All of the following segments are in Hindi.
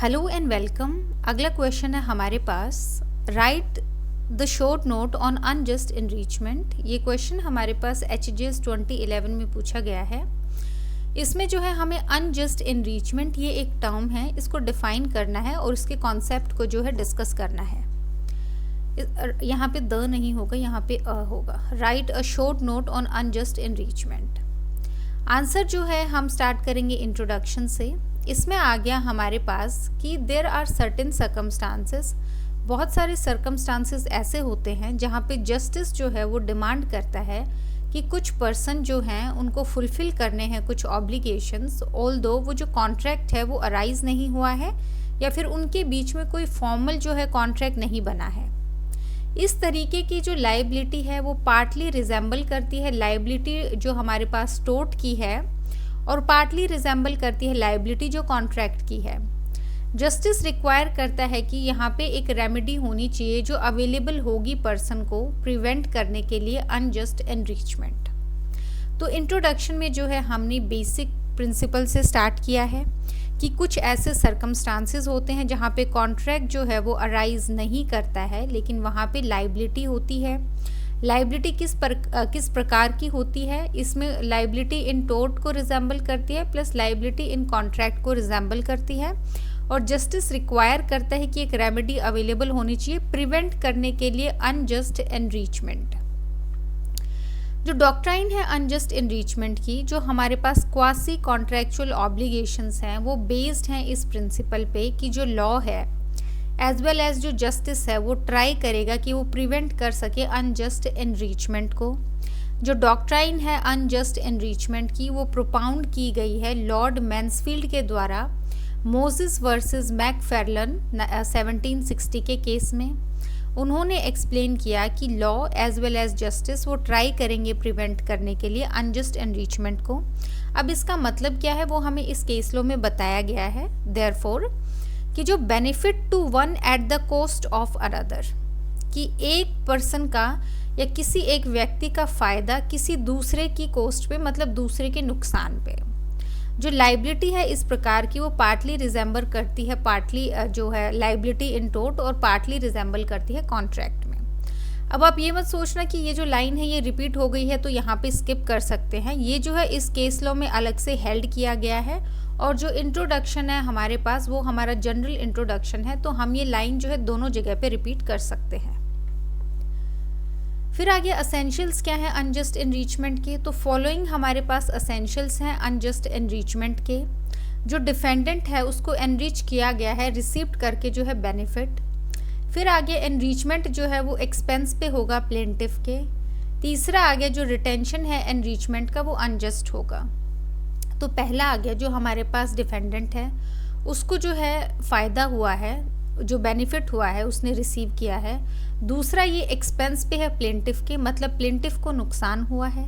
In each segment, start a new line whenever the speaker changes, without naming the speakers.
Hello and welcome. अगला क्वेश्चन है हमारे पास, write the short note on unjust enrichment. ये क्वेश्चन हमारे पास HGS 2011 में पूछा गया है। इसमें जो है हमें अनजस्ट एनरिचमेंट ये एक टर्म है, इसको डिफाइन करना है और इसके कॉन्सेप्ट को जो है डिस्कस करना है। यहाँ पे द नहीं होगा, यहाँ पे अ होगा। Right a short note on unjust enrichment. Answer जो है हम स्टार्ट करेंगे इंट्रोडक्शन से। इसमें आ गया हमारे पास कि देयर आर सर्टेन सर्कमस्टांसेस, बहुत सारे सर्कमस्टांसेस ऐसे होते हैं जहाँ पे जस्टिस जो है वो डिमांड करता है कि कुछ पर्सन जो हैं उनको फुलफिल करने हैं कुछ ऑब्लिगेशंस, ऑल्दो वो जो कॉन्ट्रैक्ट है वो अराइज नहीं हुआ है या फिर उनके बीच में कोई फॉर्मल जो है कॉन्ट्रैक्ट नहीं बना है। इस तरीके की जो लाइबिलिटी है वो पार्टली रिजेंबल करती है लाइबिलिटी जो हमारे पास टोर्ट की है और पार्टली रिजेंबल करती है लाइबिलिटी जो कॉन्ट्रैक्ट की है। जस्टिस रिक्वायर करता है कि यहाँ पे एक रेमेडी होनी चाहिए जो अवेलेबल होगी पर्सन को प्रिवेंट करने के लिए अनजस्ट एनरिचमेंट। तो इंट्रोडक्शन में जो है हमने बेसिक प्रिंसिपल से स्टार्ट किया है कि कुछ ऐसे सर्कमस्टांसेस होते हैं जहाँ पे कॉन्ट्रैक्ट जो है वो अराइज नहीं करता है लेकिन वहाँ पे लाइबिलिटी होती है। लाइबिलिटी किस प्रकार की होती है, इसमें लाइबिलिटी इन टोर्ट को रिजेंबल करती है प्लस लाइबिलिटी इन कॉन्ट्रैक्ट को रिजेंबल करती है और जस्टिस रिक्वायर करता है कि एक रेमेडी अवेलेबल होनी चाहिए प्रिवेंट करने के लिए अनजस्ट एनरिचमेंट। जो डॉक्ट्राइन है अनजस्ट एनरिचमेंट की, जो हमारे पास क्वासी कॉन्ट्रैक्चुअल ऑब्लिगेशंस हैं वो बेस्ड हैं इस प्रिंसिपल पे कि जो लॉ है एज वेल एज जो जस्टिस है वो ट्राई करेगा कि वो प्रिवेंट कर सके अनजस्ट एनरिचमेंट को। जो डॉक्ट्राइन है अनजस्ट एनरिचमेंट की वो प्रोपाउंड की गई है लॉर्ड मैन्सफील्ड के द्वारा मोसेस वर्सेस मैकफार्लन 1760 के केस में। उन्होंने एक्सप्लेन किया कि law as well as justice वो ट्राई करेंगे प्रिवेंट करने के लिए अनजस्ट एनरिचमेंट को। अब इसका मतलब क्या है वो हमें इस केस लॉ में बताया गया है। देयरफॉर कि जो benefit to one at the cost of another, कि एक पर्सन का या किसी एक व्यक्ति का फ़ायदा किसी दूसरे की कॉस्ट पे, मतलब दूसरे के नुकसान पे। जो लाइबिलिटी है इस प्रकार की वो पार्टली रिजेंबल करती है, पार्टली जो है लाइबिलिटी इन टोर्ट और पार्टली रिजेंबल करती है कॉन्ट्रैक्ट में। अब आप ये मत सोचना कि ये जो लाइन है ये रिपीट हो गई है तो यहाँ पे स्किप कर सकते हैं। ये जो है इस केस लॉ में अलग से हेल्ड किया गया है और जो इंट्रोडक्शन है हमारे पास वो हमारा जनरल इंट्रोडक्शन है, तो हम ये लाइन जो है दोनों जगह पे रिपीट कर सकते हैं। फिर आगे असेंशियल्स क्या है अनजस्ट एनरिचमेंट के, तो फॉलोइंग हमारे पास असेंशियल्स हैं अनजस्ट एनरिचमेंट के। जो डिफेंडेंट है उसको एनरिच किया गया है रिसीव्ड करके जो है बेनिफिट। फिर आगे एनरिचमेंट जो है वो एक्सपेंस पे होगा प्लेंटिफ के। तीसरा आगे जो रिटेंशन है एनरिचमेंट का वो अनजस्ट होगा। तो पहला आ गया जो हमारे पास डिफेंडेंट है उसको जो है फ़ायदा हुआ है, जो बेनिफिट हुआ है उसने रिसीव किया है। दूसरा ये एक्सपेंस पे है प्लेंटिफ के, मतलब प्लेंटिफ को नुकसान हुआ है।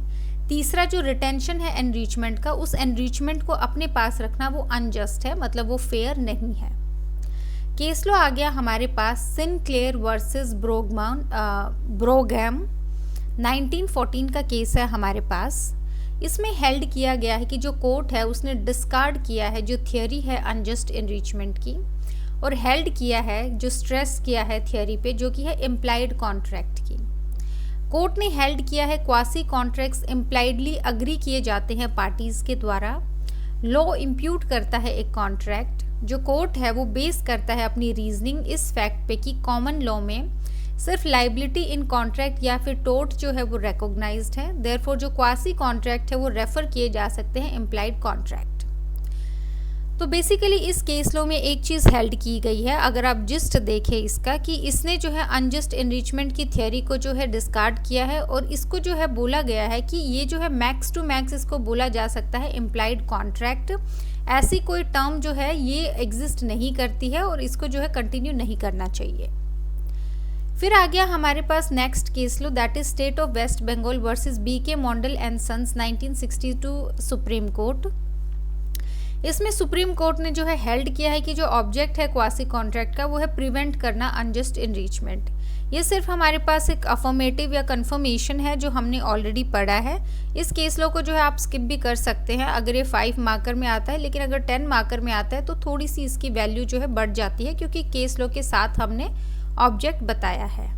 तीसरा जो रिटेंशन है एनरिचमेंट का, उस एनरिचमेंट को अपने पास रखना वो अनजस्ट है, मतलब वो फेयर नहीं है। केस लॉ आ गया हमारे पास सिनक्लेयर वर्सेस ब्रोगैम 1914 का केस है हमारे पास। इसमें हेल्ड किया गया है कि जो कोर्ट है उसने डिस्कार्ड किया है जो थियोरी है अनजस्ट एनरिचमेंट की और हेल्ड किया है, जो स्ट्रेस किया है थियोरी पे, जो कि है इम्प्लाइड कॉन्ट्रैक्ट की। कोर्ट ने हेल्ड किया है क्वासी कॉन्ट्रैक्ट्स इम्प्लाइडली अग्री किए जाते हैं पार्टीज के द्वारा। लॉ इम्प्यूट करता है एक कॉन्ट्रैक्ट, जो कोर्ट है वो बेस करता है अपनी रीजनिंग इस फैक्ट पे कि कॉमन लॉ में सिर्फ लाइबिलिटी इन कॉन्ट्रैक्ट या फिर टोर्ट जो है वो रिकॉग्नाइज्ड है। देयरफॉर जो क्वासी कॉन्ट्रैक्ट है वो रेफर किए जा सकते हैं इम्प्लाइड कॉन्ट्रैक्ट। तो बेसिकली इस केस लॉ में एक चीज़ हेल्ड की गई है, अगर आप जिस्ट देखें इसका, कि इसने जो है अनजस्ट एनरिचमेंट की थियोरी को जो है डिस्कार्ड किया है और इसको जो है बोला गया है कि ये जो है मैक्स टू मैक्स इसको बोला जा सकता है इम्प्लाइड कॉन्ट्रैक्ट। ऐसी कोई टर्म जो है ये एग्जिस्ट नहीं करती है और इसको जो है कंटिन्यू नहीं करना चाहिए। फिर आ गया हमारे पास नेक्स्ट केस लो, that is state of West Bengal versus BK Mondal and sons 1962 supreme court. इसमें सुप्रीम कोर्ट ने जो है हेल्ड किया है कि जो ऑब्जेक्ट है क्वासी कॉन्ट्रैक्ट का वो है प्रिवेंट करना अनजस्ट इनरिचमेंट। ये सिर्फ हमारे पास एक अफर्मेटिव या कन्फर्मेशन है जो हमने ऑलरेडी पढ़ा है। इस केस लॉ को जो है आप स्किप भी कर सकते हैं अगर ये 5 मार्कर में आता है, लेकिन अगर 10 मार्कर में आता है तो थोड़ी सी इसकी वैल्यू जो है बढ़ जाती है क्योंकि केस लॉ के साथ हमने ऑब्जेक्ट बताया है।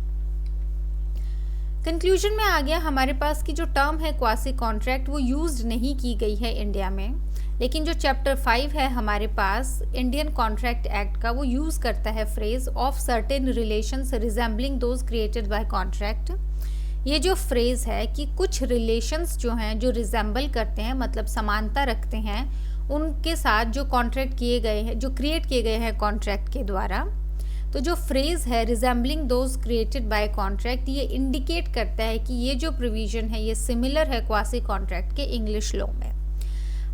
कंक्लूजन में आ गया हमारे पास की जो टर्म है क्वासी कॉन्ट्रैक्ट वो यूज्ड नहीं की गई है इंडिया में, लेकिन जो चैप्टर 5 है हमारे पास इंडियन कॉन्ट्रैक्ट एक्ट का वो यूज़ करता है phrase of certain relations resembling those created by contract. ये जो फ्रेज है कि कुछ रिलेशंस जो हैं जो रिजेंबल करते हैं मतलब समानता रखते हैं उनके साथ जो कॉन्ट्रैक्ट किए गए हैं, जो क्रिएट किए गए हैं कॉन्ट्रैक्ट के द्वारा। तो जो फ्रेज है resembling those created by contract ये इंडिकेट करता है कि ये जो प्रोविजन है ये सिमिलर है क्वासी कॉन्ट्रैक्ट के इंग्लिश लॉ में।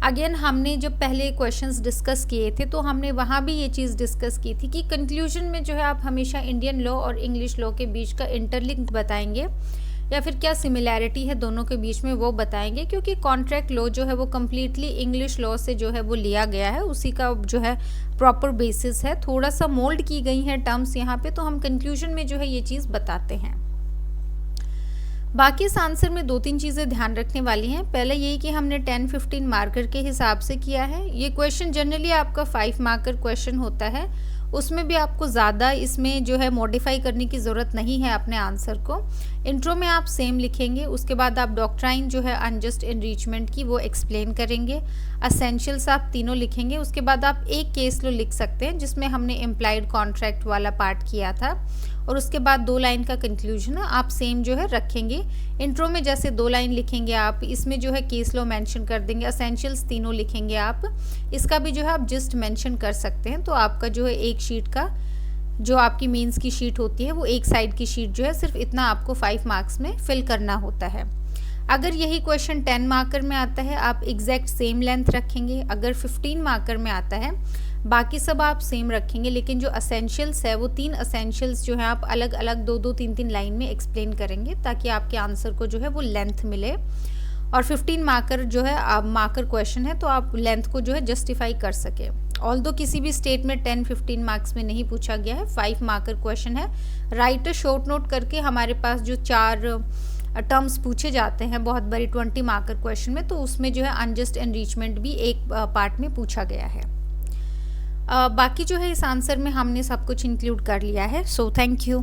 अगेन हमने जब पहले क्वेश्चंस डिस्कस किए थे तो हमने वहाँ भी ये चीज़ डिस्कस की थी कि कंक्लूजन में जो है आप हमेशा इंडियन लॉ और इंग्लिश लॉ के बीच का इंटरलिंक बताएंगे या फिर क्या सिमिलैरिटी है दोनों के बीच में वो बताएंगे, क्योंकि कॉन्ट्रैक्ट लॉ जो है वो कम्प्लीटली इंग्लिश लॉ से जो है वो लिया गया है, उसी का जो है प्रॉपर बेसिस है। थोड़ा सा मोल्ड की गई हैं टर्म्स यहाँ पे, तो हम कंक्लूजन में जो है ये चीज़ बताते हैं। बाकी इस आंसर में 2-3 चीज़ें ध्यान रखने वाली हैं। पहले यही कि हमने 10-15 मार्कर के हिसाब से किया है। ये क्वेश्चन जनरली आपका 5 मार्कर क्वेश्चन होता है, उसमें भी आपको ज़्यादा इसमें जो है मॉडिफाई करने की ज़रूरत नहीं है अपने आंसर को। इंट्रो में आप सेम लिखेंगे, उसके बाद आप डॉक्ट्राइन जो है अनजस्ट इनरिचमेंट की वो एक्सप्लेन करेंगे। असेंशियल्स आप तीनों लिखेंगे, उसके बाद आप एक केस लो लिख सकते हैं जिसमें हमने इम्प्लाइड कॉन्ट्रैक्ट वाला पार्ट किया था, और उसके बाद 2 लाइन का कंक्लूजन आप सेम जो है रखेंगे। इंट्रो में जैसे 2 लाइन लिखेंगे आप, इसमें जो है केस लॉ मेंशन कर देंगे, असेंशियल्स तीनों लिखेंगे आप, इसका भी जो है आप जस्ट मेंशन कर सकते हैं। तो आपका जो है एक शीट का जो आपकी मेंस की शीट होती है वो एक साइड की शीट जो है सिर्फ इतना आपको 5 मार्क्स में फिल करना होता है। अगर यही क्वेश्चन 10 मार्कर में आता है आप एग्जैक्ट सेम लेंथ रखेंगे। अगर 15 मार्कर में आता है बाकी सब आप सेम रखेंगे, लेकिन जो असेंशियल्स है वो 3 असेंशियल्स जो है आप अलग अलग 2-2, 3-3 लाइन में एक्सप्लेन करेंगे ताकि आपके आंसर को जो है वो लेंथ मिले। और 15 मार्कर जो है आप मार्कर क्वेश्चन है तो आप लेंथ को जो है जस्टिफाई कर सके। ऑल्दो किसी भी स्टेट में 10-15 मार्क्स में नहीं पूछा गया है, 5 मार्कर क्वेश्चन है। राइट अ शॉर्ट नोट करके हमारे पास जो 4 टर्म्स पूछे जाते हैं बहुत बड़ी 20 मार्कर क्वेश्चन में, तो उसमें जो है अनजस्ट एनरिचमेंट भी एक पार्ट में पूछा गया है। बाकी जो है इस आंसर में हमने सब कुछ इंक्लूड कर लिया है। So thank you.